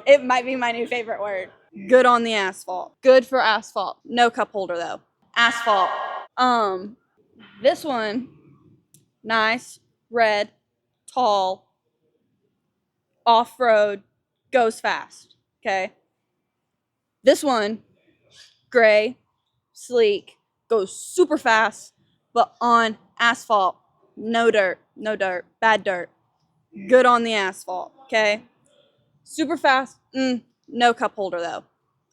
It might be my new favorite word. Good on the asphalt. Good for asphalt. No cup holder though. Asphalt. This one, nice, red, tall, off-road, goes fast. Okay. This one, gray, sleek, goes super fast, but on asphalt. No dirt, bad dirt. Good on the asphalt. Okay. Super fast. No cup holder though,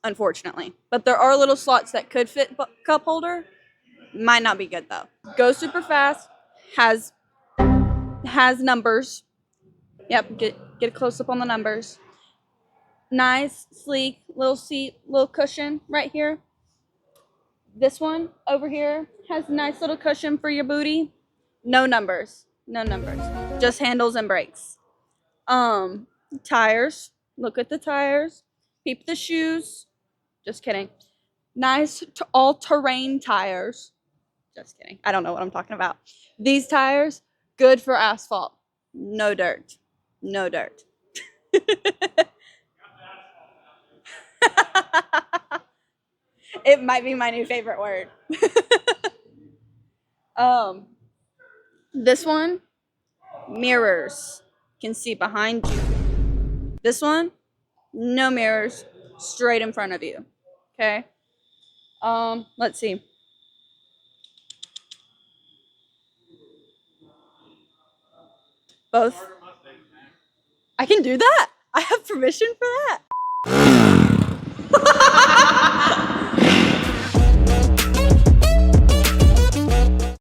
unfortunately. But there are little slots that could fit cup holder. Might not be good though. Goes super fast. Has numbers. Yep. Get a close up on the numbers. Nice, sleek, little seat, little cushion right here. This one over here has a nice little cushion for your booty. No numbers. No numbers. Just handles and brakes. Tires. Look at the tires. Peep the shoes. Just kidding. Nice all-terrain tires. Just kidding. I don't know what I'm talking about. These tires, good for asphalt. No dirt. No dirt. It might be my new favorite word. This one, mirrors. Can see behind you. This one, no mirrors, straight in front of you. Okay. Let's see. Both. I can do that? I have permission for that?